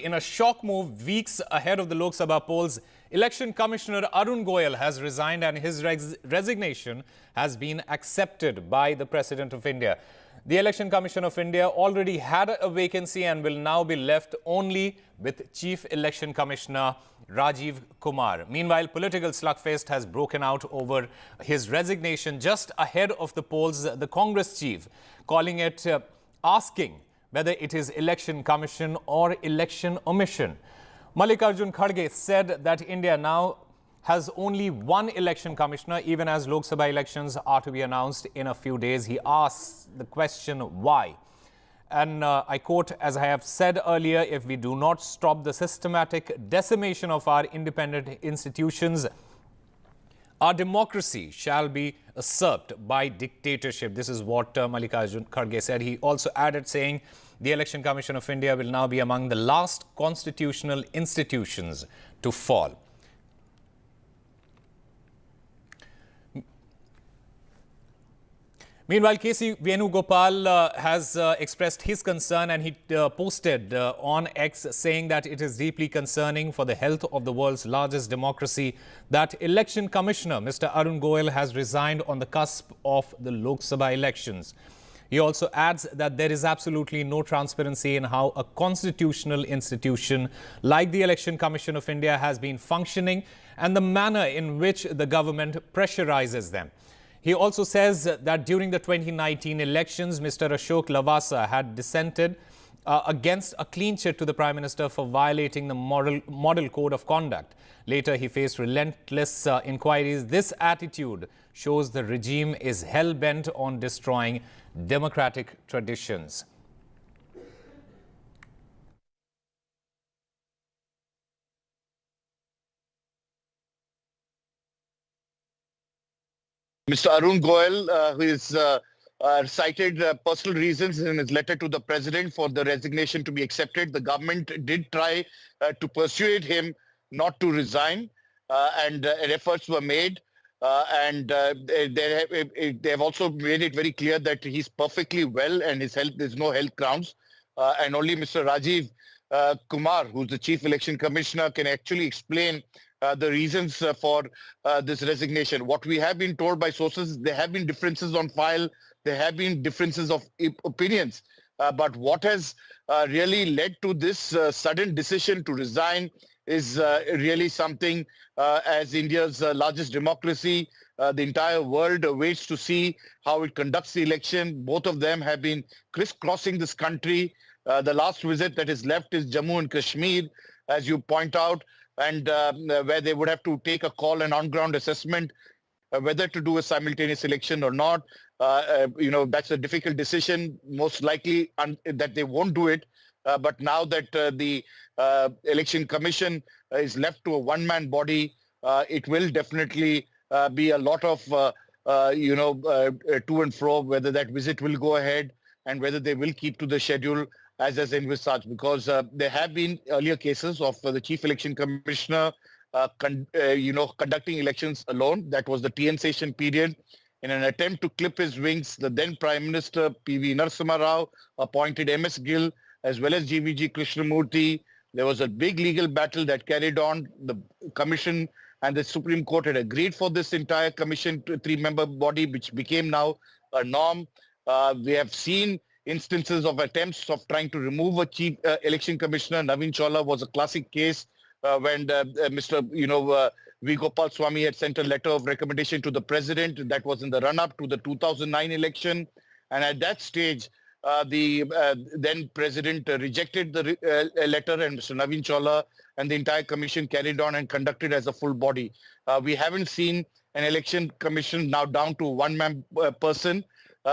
In a shock move, weeks ahead of the Lok Sabha polls, Election Commissioner Arun Goel has resigned and his resignation has been accepted by the President of India. The Election Commission of India already had a vacancy and will now be left only with Chief Election Commissioner Rajiv Kumar. Meanwhile, political slugfest has broken out over his resignation just ahead of the polls. The Congress chief calling it asking whether it is election commission or election omission. Mallikarjun Kharge said that India now has only one election commissioner, even as Lok Sabha elections are to be announced in a few days. He asks the question why. And I quote, as I have said earlier, if we do not stop the systematic decimation of our independent institutions, our democracy shall be usurped by dictatorship. This is what Mallikarjun Kharge said. He also added, saying the Election Commission of India will now be among the last constitutional institutions to fall. Meanwhile, K.C. Venugopal has expressed his concern, and he posted on X saying that it is deeply concerning for the health of the world's largest democracy that Election Commissioner Mr. Arun Goel has resigned on the cusp of the Lok Sabha elections. He also adds that there is absolutely no transparency in how a constitutional institution like the Election Commission of India has been functioning and the manner in which the government pressurizes them. He also says that during the 2019 elections, Mr. Ashok Lavasa had dissented against a clean chit to the Prime Minister for violating the model code of conduct. Later, he faced relentless inquiries. This attitude shows the regime is hell-bent on destroying democratic traditions. Mr. Arun Goel, who is cited personal reasons in his letter to the president for the resignation to be accepted. The government did try to persuade him not to resign, and efforts were made. They have also made it very clear that he's perfectly well and his health, there's no health grounds. And only Mr. Rajiv Kumar, who's the Chief Election Commissioner, can actually explain the reasons for this resignation. What we have been told by sources, there have been differences on file, there have been differences of opinions. But what has really led to this sudden decision to resign is really something. As India's largest democracy, the entire world waits to see how it conducts the election. Both of them have been crisscrossing this country. The last visit that is left is Jammu and Kashmir, as you point out, and where they would have to take a call and on-ground assessment whether to do a simultaneous election or not. That's a difficult decision, most likely that they won't do it. But now that the Election Commission is left to a one-man body, it will definitely be a lot of, to and fro, whether that visit will go ahead and whether they will keep to the schedule as envisaged. Because there have been earlier cases of the Chief Election Commissioner, conducting elections alone. That was the TN session period. In an attempt to clip his wings, the then Prime Minister P.V. Narasimha Rao appointed M.S. Gill as well as G.V.G. Krishnamurti. There was a big legal battle that carried on. The Commission and the Supreme Court had agreed for this entire Commission, three-member body, which became now a norm. We have seen instances of attempts of trying to remove a Chief Election Commissioner. Navin Chawla was a classic case when Mr. V. Gopal Swamy had sent a letter of recommendation to the President. That was in the run-up to the 2009 election. And at that stage, the then President rejected the letter, and Mr. Navin Chawla and the entire Commission carried on and conducted as a full body. We haven't seen an election commission now down to one-man person.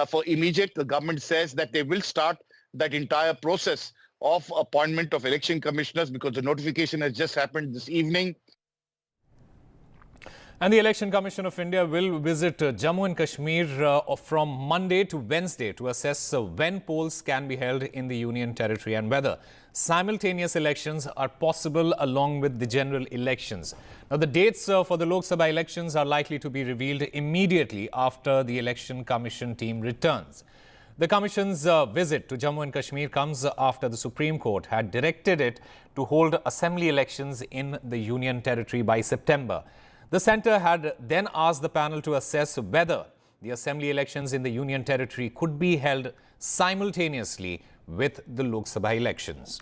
For immediate, the government says that they will start that entire process of appointment of election commissioners because the notification has just happened this evening. And the Election Commission of India will visit Jammu and Kashmir from Monday to Wednesday to assess when polls can be held in the Union Territory and whether simultaneous elections are possible along with the general elections. Now, the dates for the Lok Sabha elections are likely to be revealed immediately after the Election Commission team returns. The Commission's visit to Jammu and Kashmir comes after the Supreme Court had directed it to hold assembly elections in the Union Territory by September. The centre had then asked the panel to assess whether the assembly elections in the Union Territory could be held simultaneously with the Lok Sabha elections.